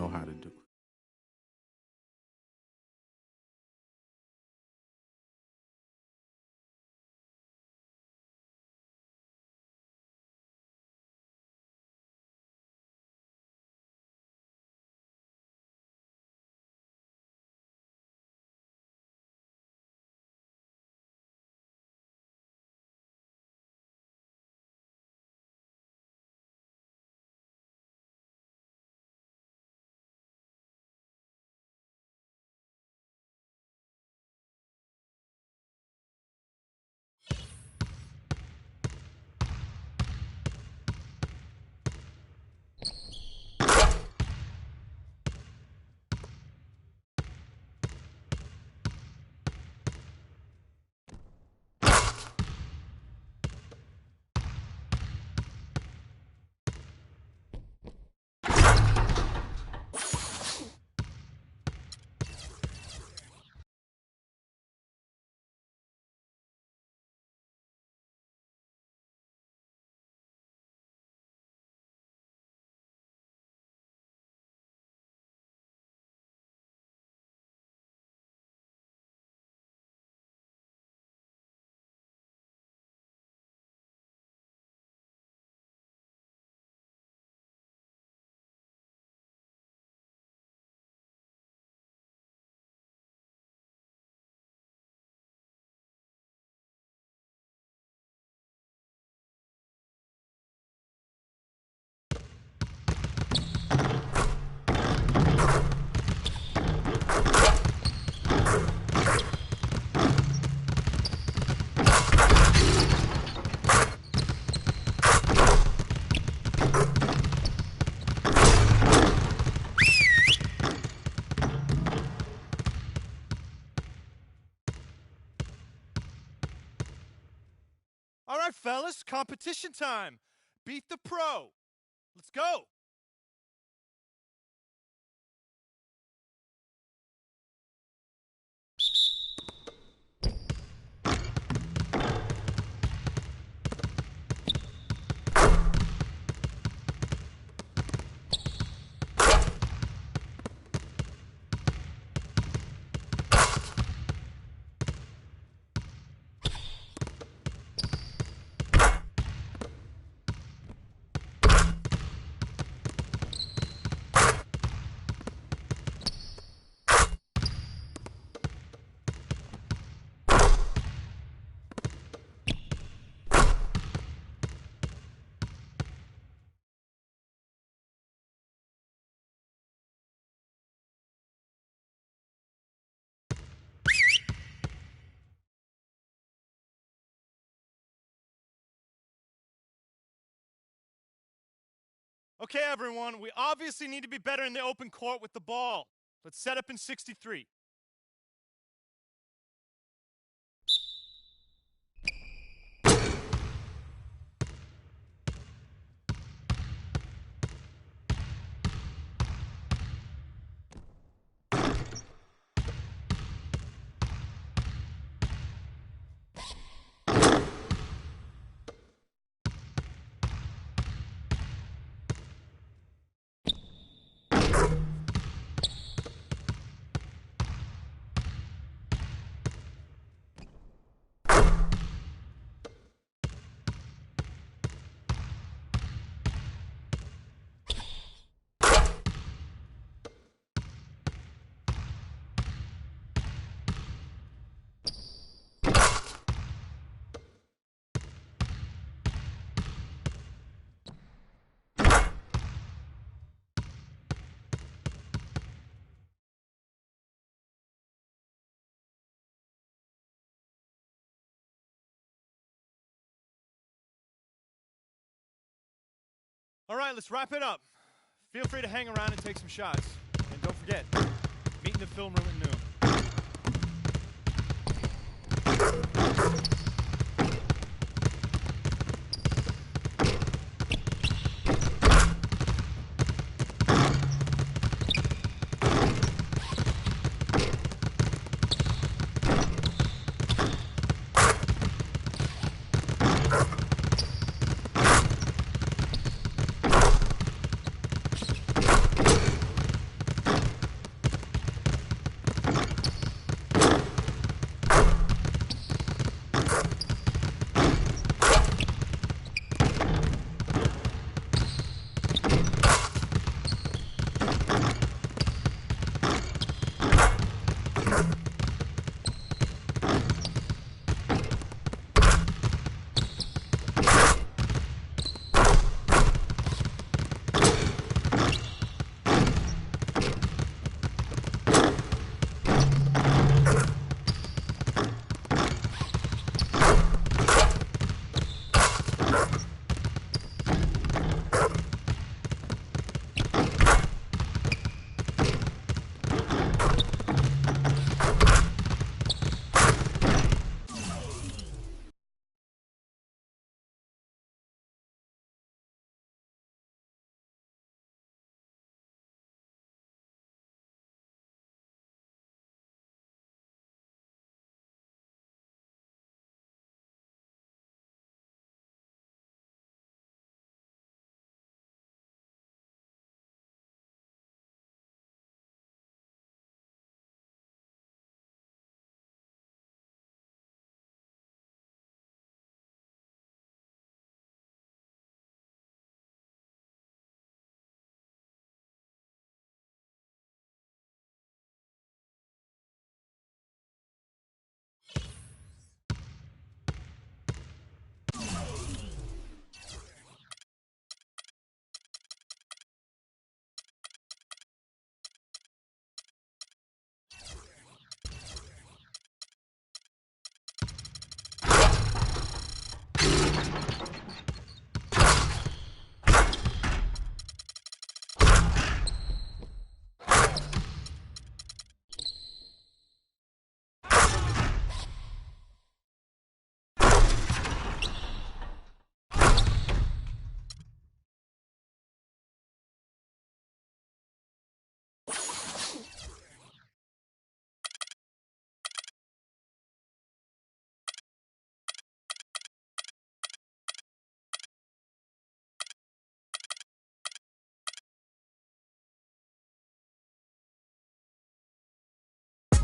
know how to do. All right, fellas, competition time. Beat the pro. Let's go. Okay, everyone, we obviously need to be better in the open court with the ball. Let's set up in 63. All right, let's wrap it up. Feel free to hang around and take some shots. And don't forget, meet in the film room at noon.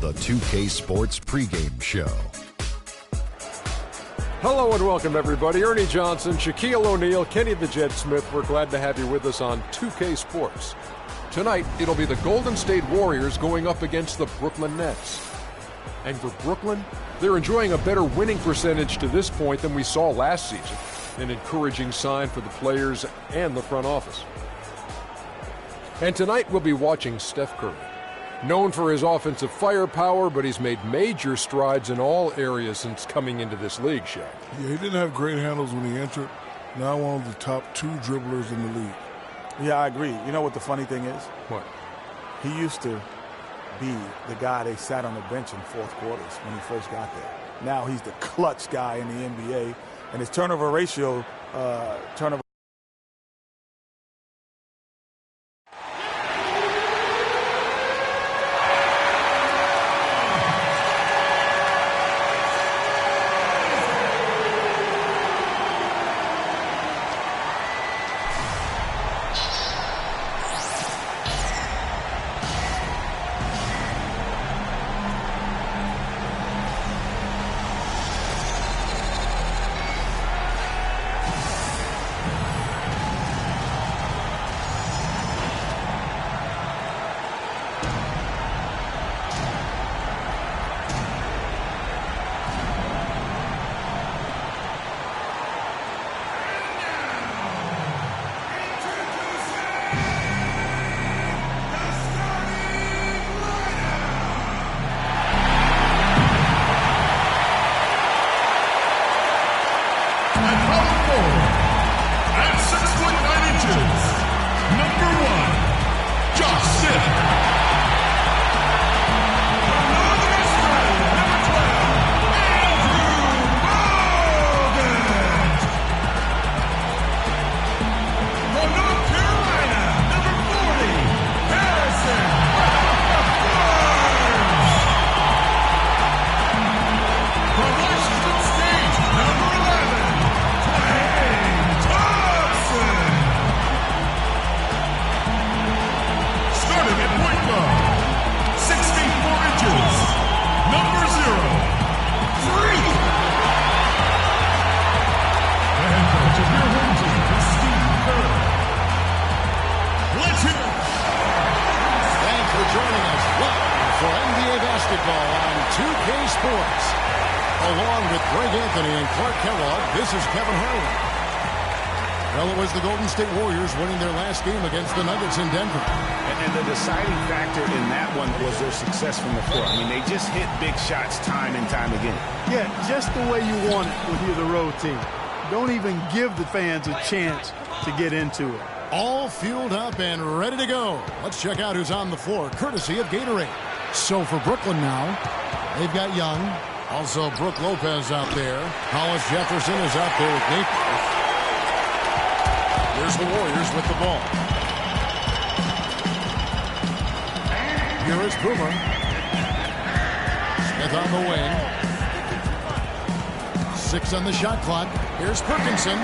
the 2K Sports pregame show. Hello and welcome, everybody. Ernie Johnson, Shaquille O'Neal, Kenny the Jet Smith. We're glad to have you with us on 2K Sports. Tonight, it'll be the Golden State Warriors going up against the Brooklyn Nets. And for Brooklyn, they're enjoying a better winning percentage to this point than we saw last season. An encouraging sign for the players and the front office. And tonight, we'll be watching Steph Curry. Known for his offensive firepower, but he's made major strides in all areas since coming into this league, Shaq. Yeah, he didn't have great handles when he entered. Now one of the top 2 dribblers in the league. Yeah, I agree. You know what the funny thing is? What? He used to be the guy they sat on the bench in fourth quarters when he first got there. Now he's the clutch guy in the NBA, and his turnover ratio, State Warriors winning their last game against the Nuggets in Denver. And the deciding factor in that one was their success from the floor. I mean, they just hit big shots time and time again. Yeah, just the way you want it when you're the road team. Don't even give the fans a chance to get into it. All fueled up and ready to go. Let's check out who's on the floor, courtesy of Gatorade. So for Brooklyn now, they've got Young. Also, Brook Lopez out there. Hollis Jefferson is out there with Naples. Here's the Warriors with the ball. Here is Boomer. Smith on the wing. 6 on the shot clock. Here's Perkinson.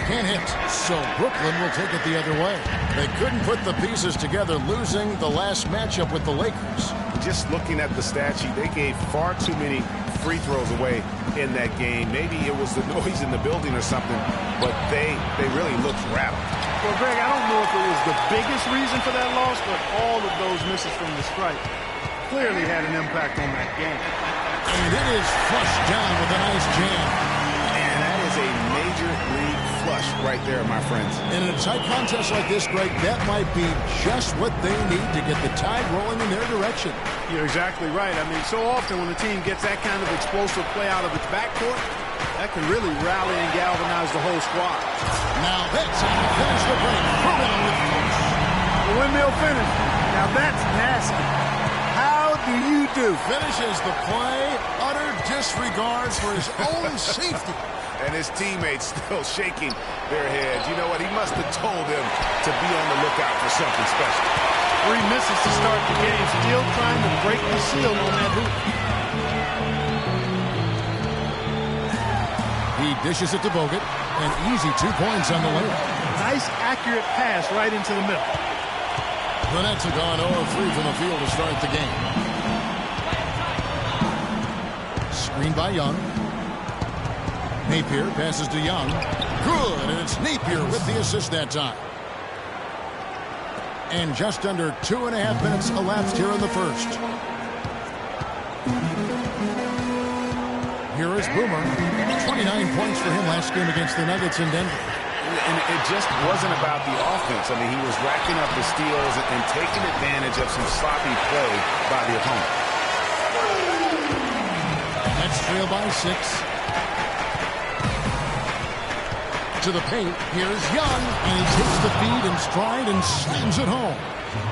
Can't hit. So Brooklyn will take it the other way. They couldn't put the pieces together, losing the last matchup with the Lakers. Just looking at the stat sheet, they gave far too many free throws away in that game. Maybe it was the noise in the building or something, but they really looked rattled. Well, Greg, I don't know if it was the biggest reason for that loss, but all of those misses from the stripe clearly had an impact on that game. And it is flushed down with a nice jam. And that is a major league flush right there, my friends. And in a tight contest like this, Greg, that might be just what they need to get the tide rolling in their direction. You're exactly right. I mean, so often when a team gets that kind of explosive play out of its backcourt, that can really rally and galvanize the whole squad. Now that's how to finish the break. Bruno with finish. The windmill finish. Now that's nasty. How do you do? Finishes the play. Utter disregard for his own safety. And his teammates still shaking their heads. You know what? He must have told them to be on the lookout for something special. 3 misses to start the game. Still trying to break the seal on that hoop. He dishes it to Bogut. An easy 2 points on the layup. Nice, accurate pass right into the middle. The Nets have gone 0-3 from the field to start the game. Screen by Young. Napier passes to Young. Good, and it's Napier with the assist that time. And just under 2.5 minutes elapsed here in the first. Here is Boomer. 29 points for him last game against the Nuggets in Denver. And it just wasn't about the offense. I mean, he was racking up the steals and taking advantage of some sloppy play by the opponent. Nets trail by 6. To the paint. Here's Young, and he takes the feed in stride and slams it home.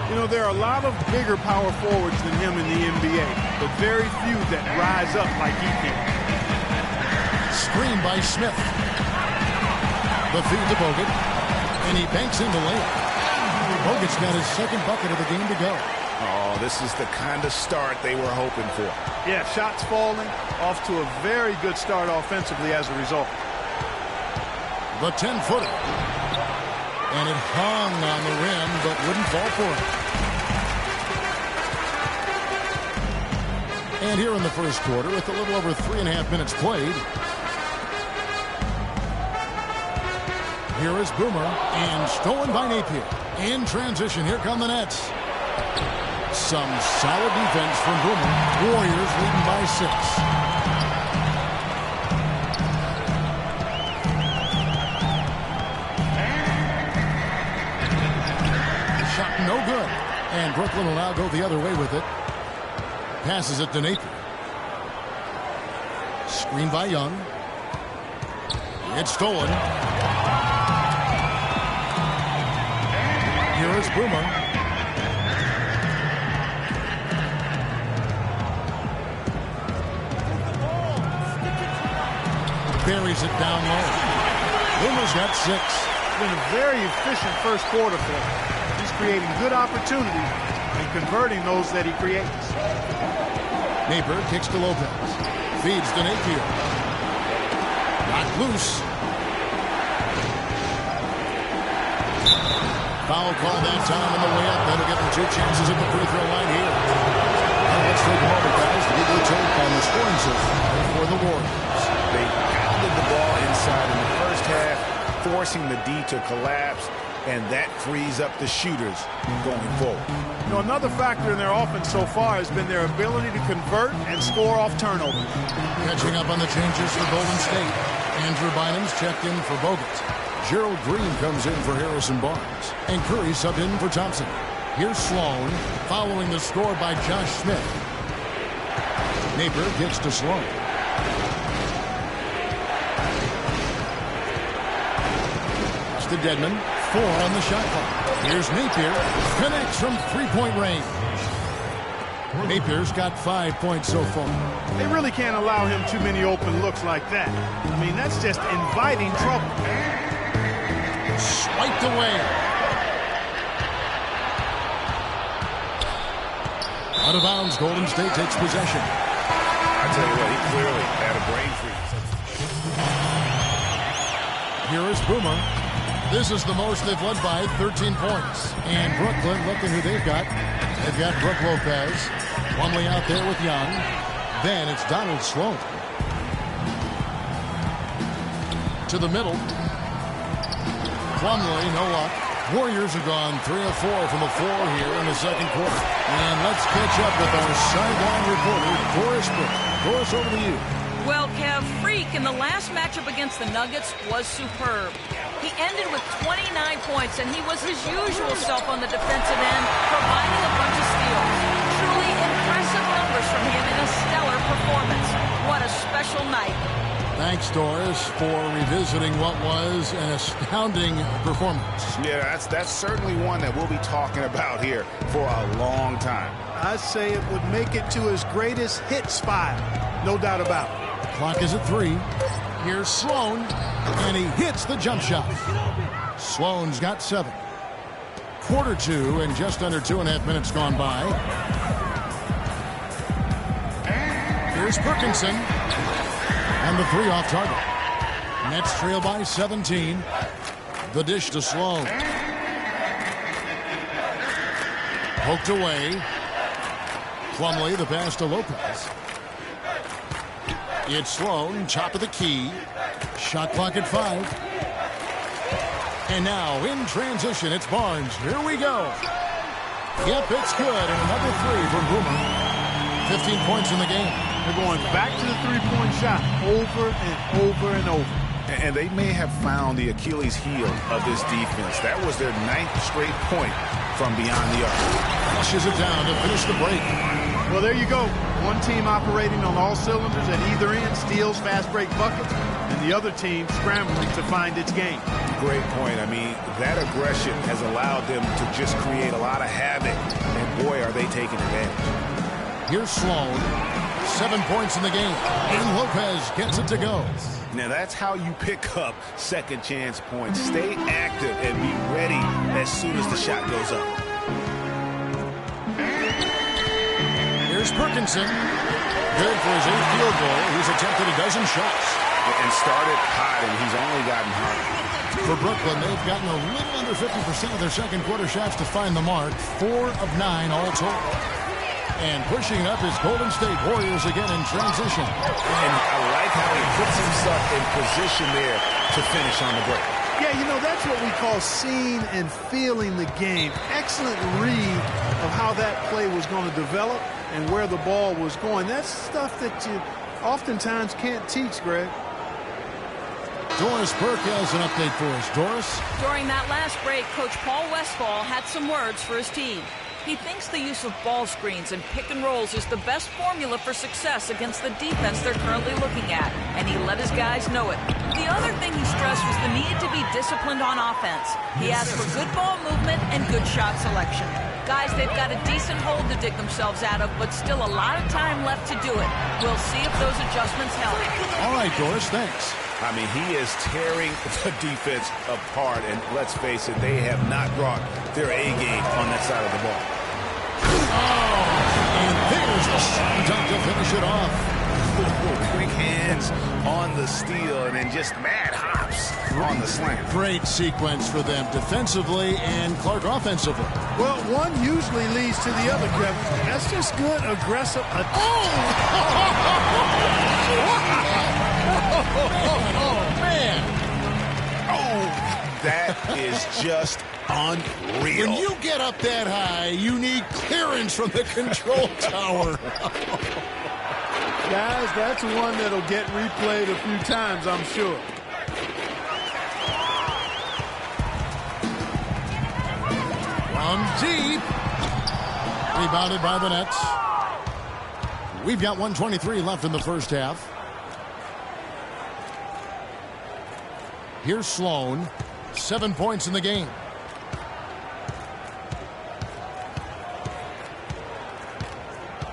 You know, there are a lot of bigger power forwards than him in the NBA, but very few that rise up like he can. Screen by Smith. The feed to Bogut, and he banks in the layup. Bogut's got his second bucket of the game to go. Oh, this is the kind of start they were hoping for. Yeah, shots falling, off to a very good start offensively as a result. The 10-footer. And it hung on the rim, but wouldn't fall for it. And here in the first quarter, with a little over 3.5 minutes played, here is Boomer, and stolen by Napier. In transition, here come the Nets. Some solid defense from Boomer. Warriors leading by 6. Shot no good. And Brooklyn will now go the other way with it. Passes it to Napier. Screen by Young. It's stolen. Here is Boomer. Buries it down low. Boomer's got 6. It's been a very efficient first quarter for him. He's creating good opportunities and converting those that he creates. Napier kicks to Lopez. Feeds to Napier. Got loose. Foul call that time on the way up. That'll get them 2 chances at the free throw line here. Now let's take a moment, guys, to give you a take on the scoring system for the Warriors. They pounded the ball inside in the first half, forcing the D to collapse, and that frees up the shooters going forward. You know, another factor in their offense so far has been their ability to convert and score off turnovers. Catching up on the changes for Golden State. Andrew Bynum's checked in for Bogut. Gerald Green comes in for Harrison Barnes. And Curry subbed in for Thompson. Here's Sloan, following the score by Josh Smith. Napier gets to Sloan. It's to Dedmon. 4 on the shot clock. Here's Napier. Connects from 3-point range. Napier's got 5 points so far. They really can't allow him too many open looks like that. I mean, that's just inviting trouble. Swiped away. Out of bounds, Golden State takes possession. I tell you what, he clearly had a brain freeze. Here is Boomer. This is the most they've led by, 13 points. And Brooklyn, look at who they've got. They've got Brook Lopez. Plumlee out there with Young. Then it's Donald Sloan. To the middle. Plumlee, no luck. Warriors have gone 3 of 4 from the floor here in the second quarter. And let's catch up with our sideline reporter, Doris Burke. Doris, over to you. Well, Kev, Freak in the last matchup against the Nuggets was superb. He ended with 29 points, and he was his usual self on the defensive end, providing a bunch of steals. Truly impressive numbers from him in a stellar performance. What a special night. Thanks, Doris, for revisiting what was an astounding performance. Yeah, that's certainly one that we'll be talking about here for a long time. I'd say it would make it to his greatest hits file. No doubt about it. Clock is at 3. Here's Sloan, and he hits the jump shot. Sloan's got 7. Quarter 2, and just under 2.5 minutes gone by. Here's Perkinson, and the 3 off target. Nets trail by 17. The dish to Sloan. Poked away. Plumlee, the pass to Lopez. It's Sloan, top of the key. Shot clock at 5. And now in transition, it's Barnes. Here we go. Yep, it's good. And another 3 from Boomer. 15 points in the game. They're going back to the three-point shot over and over and over. And they may have found the Achilles heel of this defense. That was their 9th straight point from beyond the arc. Flushes it down to finish the break. Well, there you go. One team operating on all cylinders at either end, steals, fast break buckets, and the other team scrambling to find its game. Great point. I mean, that aggression has allowed them to just create a lot of havoc, and boy, are they taking advantage. Here's Sloan. 7 points in the game. And Lopez gets it to go. Now, that's how you pick up second chance points. Stay active and be ready as soon as the shot goes up. Here's Perkinson. Good for his 8th field goal. He's attempted a dozen shots. And started hot, and he's only gotten harder. For Brooklyn, they've gotten a little under 50% of their second quarter shots to find the mark. 4 of 9 all told. And pushing up is Golden State Warriors again in transition. And I like how he puts himself in position there to finish on the break. Yeah, you know, that's what we call seeing and feeling the game. Excellent read of how that play was going to develop and where the ball was going. That's stuff that you oftentimes can't teach, Greg. Doris Burke has an update for us. Doris? During that last break, Coach Paul Westphal had some words for his team. He thinks the use of ball screens and pick and rolls is the best formula for success against the defense they're currently looking at, and he let his guys know it. The other thing he stressed was the need to be disciplined on offense. He asked for good ball movement and good shot selection. Guys, they've got a decent hole to dig themselves out of, but still a lot of time left to do it. We'll see if those adjustments help. All right, Doris, thanks. I mean, he is tearing the defense apart, and let's face it, they have not brought their A game on that side of the ball. Oh, and there's the slam dunk to finish it off. Quick hands on the steal, and then just mad hops on the slam. Great sequence for them defensively and Clark offensively. Well, one usually leads to the other, Kevin. That's just good, aggressive. Man. Oh, that is just unreal. When you get up that high, you need clearance from the control tower. Guys, that's one that'll get replayed a few times, I'm sure. From deep. Rebounded by the Nets. We've got 1:23 left in the first half. Here's Sloan. 7 points in the game.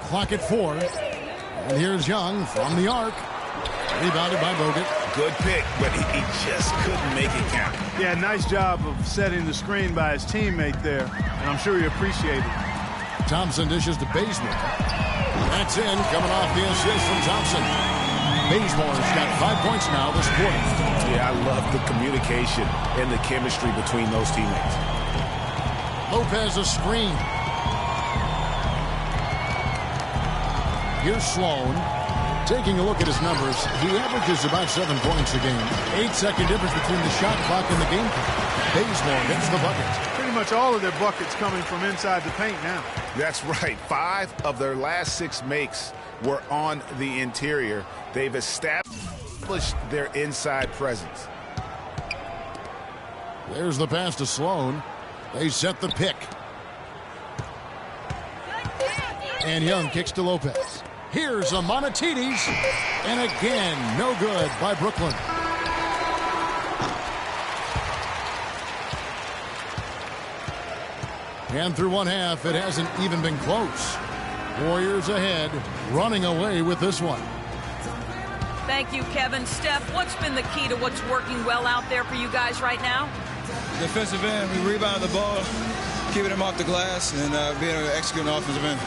Clock at 4. And here's Young from the arc. Rebounded by Bogut. Good pick, but he just couldn't make it count. Yeah, nice job of setting the screen by his teammate there, and I'm sure he appreciated it. Thompson dishes to Bazemore. That's in, coming off the assist from Thompson. Bazemore's got 5 points now this quarter. Yeah, I love the communication and the chemistry between those teammates. Lopez a screen. Here's Sloan. Taking a look at his numbers, he averages about 7 points a game. 8-second difference between the shot clock and the game clock. Bazemore gets the buckets. Pretty much all of their buckets coming from inside the paint now. That's right. 5 of their last 6 makes were on the interior. They've established their inside presence. There's the pass to Sloan. They set the pick. And Young kicks to Lopez. Here's a Monatides. And again, no good by Brooklyn. And through one half, it hasn't even been close. Warriors ahead, running away with this one. Thank you, Kevin. Steph, what's been the key to what's working well out there for you guys right now? Defensive end, we rebound the ball, keeping them off the glass, and being able to execute an offensive end.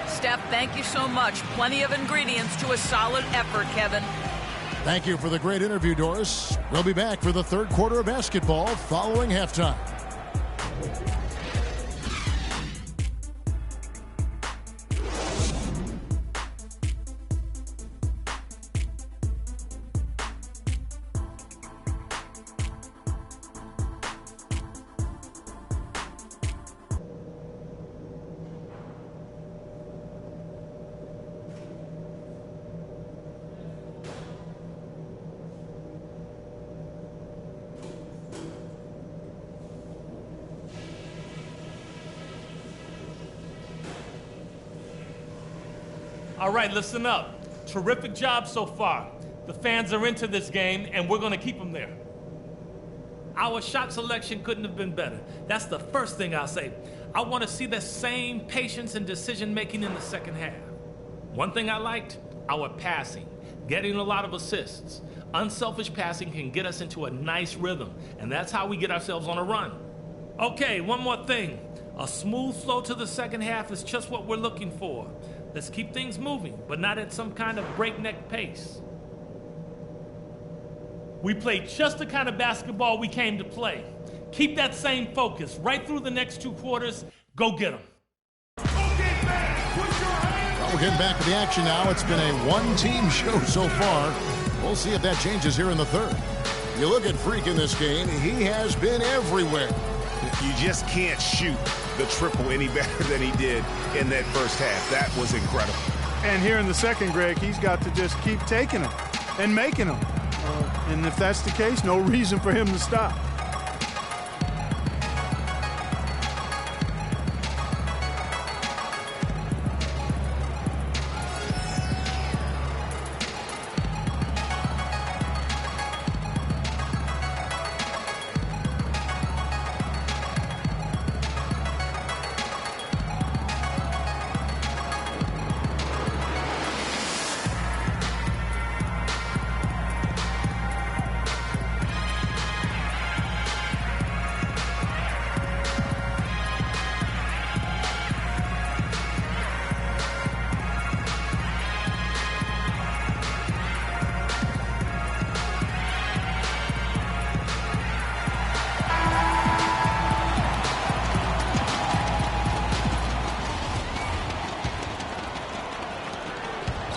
Steph, thank you so much. Plenty of ingredients to a solid effort, Kevin. Thank you for the great interview, Doris. We'll be back for the third quarter of basketball following halftime. All right, listen up. Terrific job so far. The fans are into this game, and we're going to keep them there. Our shot selection couldn't have been better. That's the first thing I'll say. I want to see the same patience and decision-making in the second half. One thing I liked, our passing, getting a lot of assists. Unselfish passing can get us into a nice rhythm, and that's how we get ourselves on a run. Okay, one more thing. A smooth flow to the second half is just what we're looking for. Let's keep things moving, but not at some kind of breakneck pace. We played just the kind of basketball we came to play. Keep that same focus right through the next 2 quarters. Go get them. Well, we're getting back to the action now. It's been a one-team show so far. We'll see if that changes here in the third. You look at Freak in this game, he has been everywhere. You just can't shoot the triple any better than he did in that first half. That was incredible. And here in the second, Greg, he's got to just keep taking them and making them. And if that's the case, no reason for him to stop.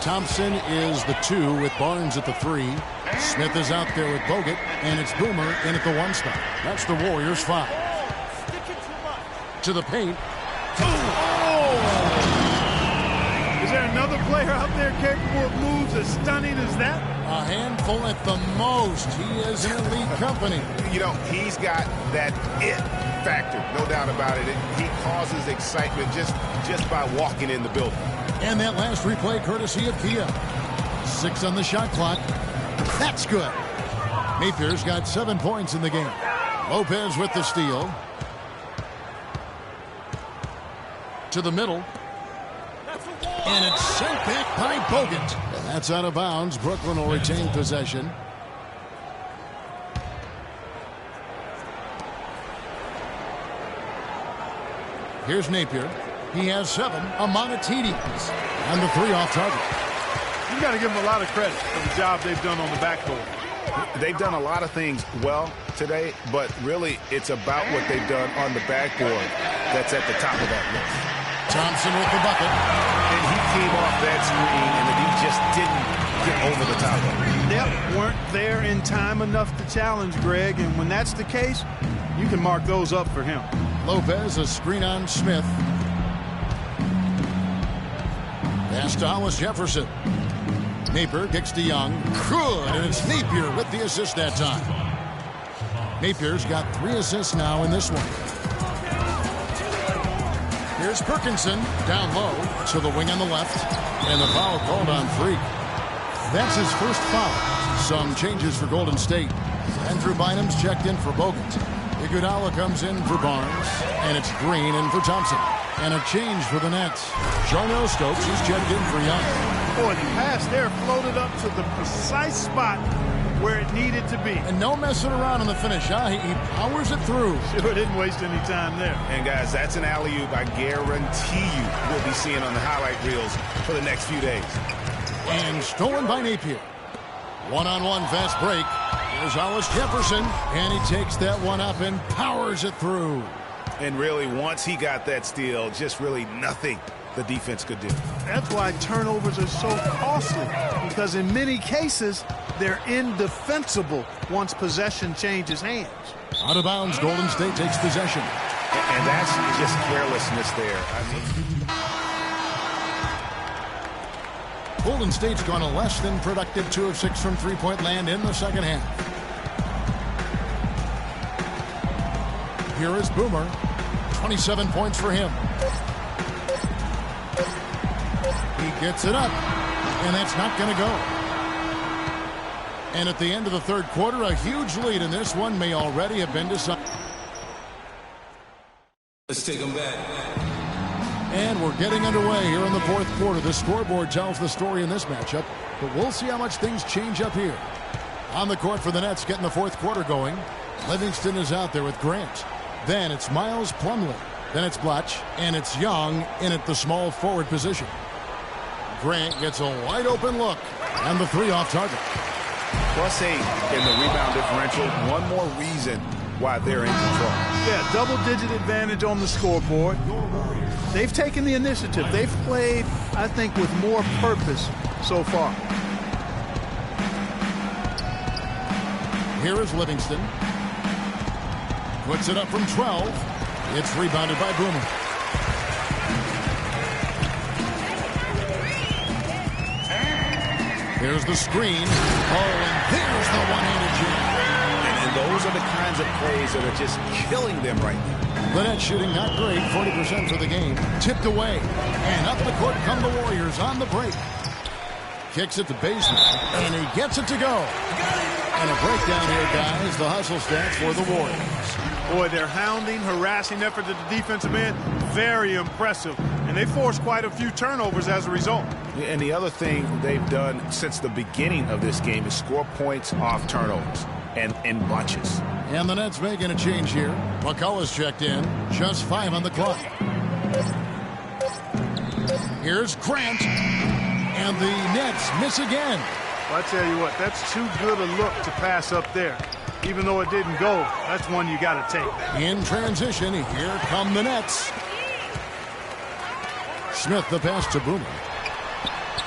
Thompson is the 2 with Barnes at the 3. Smith is out there with Bogut, and it's Boomer in at the 1 spot. That's the Warriors' 5. To the paint. Is there another player out there capable of moves as stunning as that? A handful at the most. He is in elite company. You know, he's got that it factor, no doubt about it. He causes excitement just by walking in the building. And that last replay courtesy of Kia. 6 on the shot clock. That's good. Napier's got 7 points in the game. Lopez with the steal. To the middle. And it's sent back by Bogut. And that's out of bounds. Brooklyn will retain possession. Here's Napier. He has 7. Amonatidis. And the 3 off target. You got to give them a lot of credit for the job they've done on the backboard. They've done a lot of things well today, but really it's about what they've done on the backboard that's at the top of that list. Thompson with the bucket. And he came off that screen, and then he just didn't get over the top of it. Yep, weren't there in time enough to challenge Greg, and when that's the case, you can mark those up for him. Lopez, a screen on Smith. Pass to Hollis Jefferson. Napier kicks to Young. Good, and it's Napier with the assist that time. Napier's got 3 assists now in this one. Here's Perkinson down low to the wing on the left, and the foul called on Freak. That's his first foul. Some changes for Golden State. Andrew Bynum's checked in for Bogut. Iguodala comes in for Barnes, and it's Green in for Thompson. And a change for the Nets. Jarnell Stokes is checked in for Young. Boy, the pass there floated up to the precise spot where it needed to be. And no messing around on the finish, huh? He powers it through. Sure didn't waste any time there. And guys, that's an alley-oop I guarantee you we'll be seeing on the highlight reels for the next few days. And stolen by Napier. One-on-one fast break. Here's Hollis Jefferson, and he takes that one up and powers it through. And really, once he got that steal, just really nothing the defense could do. That's why turnovers are so costly, because in many cases, they're indefensible once possession changes hands. Out of bounds, Golden State takes possession. And that's just carelessness there. Golden State's gone a less than productive 2 of 6 from three-point land in the second half. Here is Boomer. 27 points for him. He Gets it up, and that's not going to go. And at the end of the third quarter, a huge lead in this one may already have been decided. Let's take them back. And we're getting underway here in the fourth quarter. The scoreboard tells the story in this matchup, but we'll see how much things change up here. On the court for the Nets, getting the fourth quarter going. Livingston is out there with Grant. Then it's Miles Plumlee. Then it's Blatch, and it's Young in at the small forward position. Grant gets a wide open look, and the three off target. +8 in the rebound differential. One more reason why they're in control. Yeah, double-digit advantage on the scoreboard. They've taken the initiative. They've played, I think, with more purpose so far. Here is Livingston. Puts it up from 12. It's rebounded by Boomer. Here's the screen. Oh, and there's the one-handed jam. And those are the kinds of plays that are just killing them right now. The Nets shooting not great, 40% for the game. Tipped away. And up the court come the Warriors on the break. Kicks it to Bazemore, and he gets it to go. And a breakdown here, guys. The hustle stats for the Warriors. Boy, their hounding, harassing effort at the defensive end, very impressive. And they forced quite a few turnovers as a result. And the other thing they've done since the beginning of this game is score points off turnovers and in bunches. And the Nets making a change here. McCullough's checked in. Just 5 on the clock. Here's Grant. And the Nets miss again. Well, I tell you what, that's too good a look to pass up there. Even though it didn't go, that's one you got to take. In transition, here come the Nets. Smith the pass to Boomer.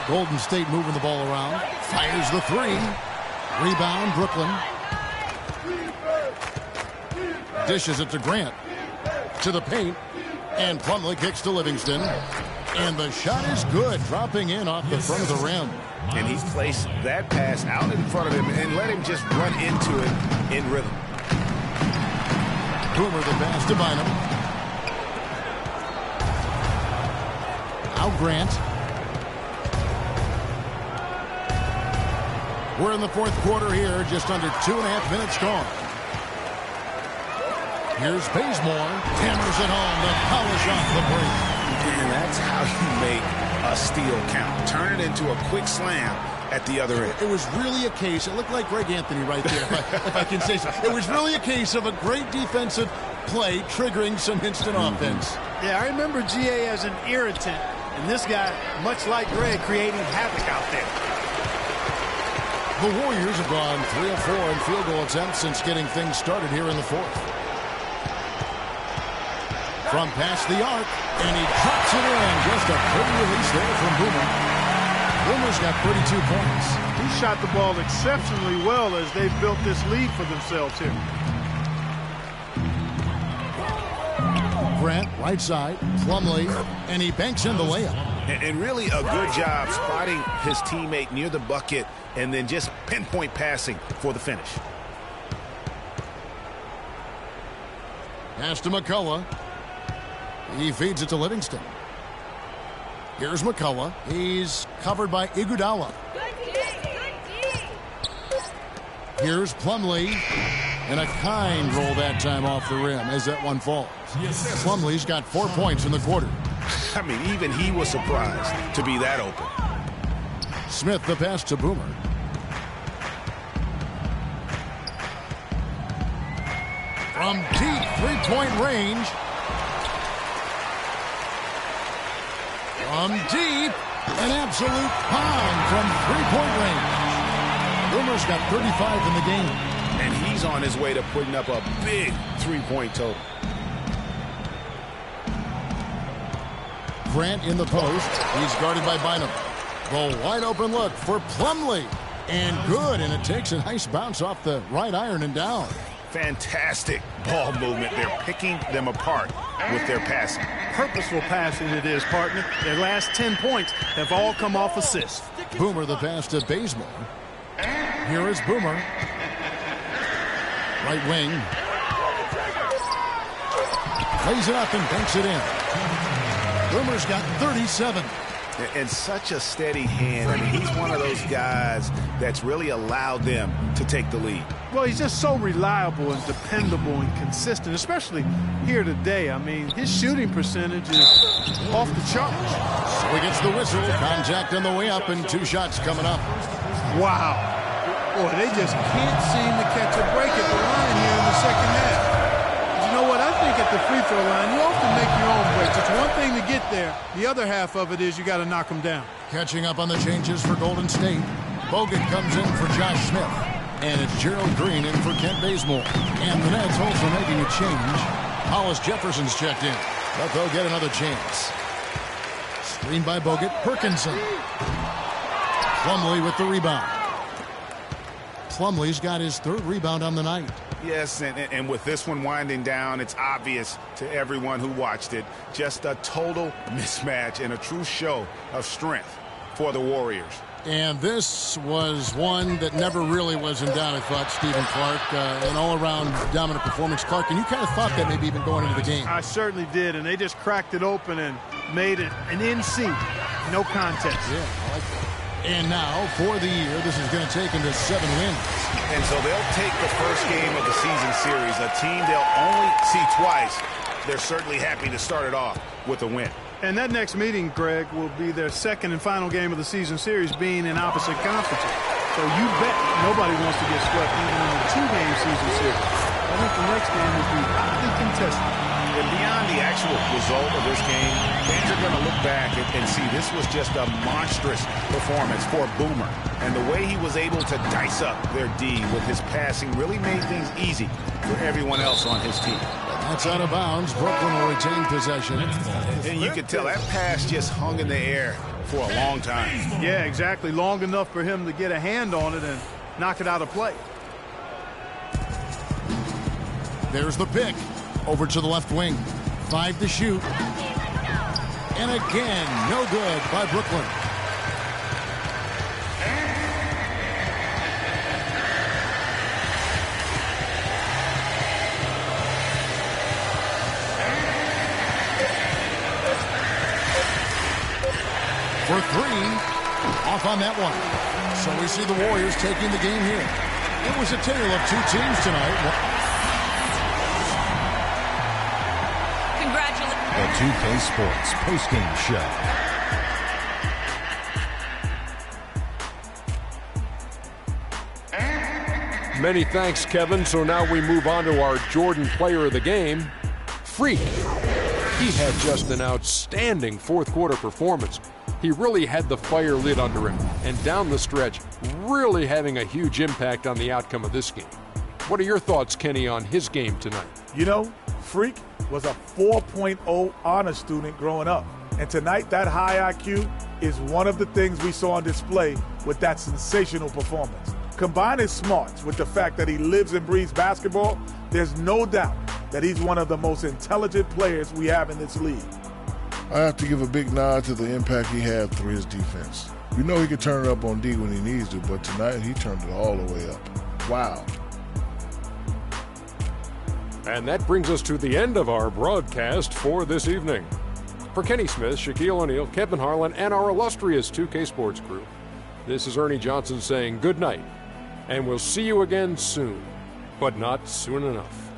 Golden State moving the ball around. Fires the three. Rebound, Brooklyn. Dishes it to Grant. To the paint. And Plumlee kicks to Livingston. And the shot is good, dropping in off the front of the rim. And he's placed that pass out in front of him and let him just run into it in rhythm. Boomer the pass to Bynum. Now Grant. We're in the fourth quarter here, just under 2.5 minutes gone. Here's Bazemore. Hammers it home to polish off the break. And that's how you make a steal count. Turn it into a quick slam at the other end. It was really a case, it looked like Greg Anthony right there, if I can say so. It was really a case of a great defensive play triggering some instant offense. Yeah, I remember GA as an irritant, and this guy, much like Greg, creating havoc out there. The Warriors have gone 3 of 4 in field goal attempts since getting things started here in the fourth. From past the arc, and he drops it in. Just a pretty release there from Boomer. Boomer's got 32 points. He shot the ball exceptionally well as they've built this lead for themselves here. Grant, right side, Plumlee, and he banks in the layup. And really a good job spotting his teammate near the bucket and then just pinpoint passing for the finish. Pass to McCullough. He feeds it to Livingston. Here's McCullough. He's covered by Iguodala. Here's Plumlee. And a kind roll that time off the rim as that one falls. Plumlee's got 4 points in the quarter. I mean, even he was surprised to be that open. Smith the pass to Boomer. From deep three-point range. From deep, an absolute pound from three-point range. Boomer's got 35 in the game. And he's on his way to putting up a big three-point total. Grant in the post. He's guarded by Bynum. The wide open look for Plumlee. And good, and it takes a nice bounce off the right iron and down. Fantastic ball movement. They're picking them apart with their passing. Purposeful passing it is, partner. Their last 10 points have all come off assists. Boomer the pass to Bazemore. Here is Boomer. Right wing. Plays it up and banks it in. Boomer's got 37. and such a steady hand. I mean, he's one of those guys that's really allowed them to take the lead. Well, he's just so reliable and dependable and consistent, especially here today. I mean, his shooting percentage is off the charts. So he gets the whistle. Contact on the way up and 2 shots coming up. Wow. Boy, they just can't seem to catch a break at the line here in the second half. You know what? I think at the free throw line, you often make your own breaks. It's one thing to get there. The other half of it is you got to knock them down. Catching up on the changes for Golden State. Bogut comes in for Josh Smith. And it's Gerald Green in for Kent Bazemore. And the Nets also making a change. Hollis Jefferson's checked in, but they'll get another chance. Screen by Bogut. Perkinson. Plumlee with the rebound. Plumlee's got his 3rd rebound on the night. Yes, and with this one winding down, it's obvious to everyone who watched it. Just a total mismatch and a true show of strength for the Warriors. And this was one that never really was in doubt, I thought, Stephen Clark. An all-around dominant performance. Clark, and you kind of thought that maybe even going into the game. I certainly did, and they just cracked it open and made it an NC. No contest. Yeah, I like that. And now, for the year, this is going to take them to 7 wins. And so they'll take the first game of the season series, a team they'll only see twice. They're certainly happy to start it off with a win. And that next meeting, Greg, will be their second and final game of the season series, being in opposite conferences. So you bet nobody wants to get swept even in a 2-game season series. I think the next game will be hotly contested. And beyond the actual result of this game, fans are going to look back and see this was just a monstrous performance for Boomer. And the way he was able to dice up their D with his passing really made things easy for everyone else on his team. That's out of bounds. Brooklyn will retain possession. And you can tell that pass just hung in the air for a long time. Yeah, exactly. Long enough for him to get a hand on it and knock it out of play. There's the pick. Over to the left wing. 5 to shoot. And again, no good by Brooklyn. For 3. Off on that one. So we see the Warriors taking the game here. It was a tale of 2 teams tonight. The 2K Sports postgame show. Many thanks, Kevin. So now we move on to our Jordan Player of the Game, Freak. He had just an outstanding 4th quarter performance. He really had the fire lit under him, and down the stretch, really having a huge impact on the outcome of this game. What are your thoughts, Kenny, on his game tonight? You know, Freak was a 4.0 honor student growing up. And tonight, that high IQ is one of the things we saw on display with that sensational performance. Combine his smarts with the fact that he lives and breathes basketball, there's no doubt that he's one of the most intelligent players we have in this league. I have to give a big nod to the impact he had through his defense. You know he can turn it up on D when he needs to, but tonight he turned it all the way up. Wow. And that brings us to the end of our broadcast for this evening. For Kenny Smith, Shaquille O'Neal, Kevin Harlan, and our illustrious 2K Sports crew, this is Ernie Johnson saying good night, and we'll see you again soon, but not soon enough.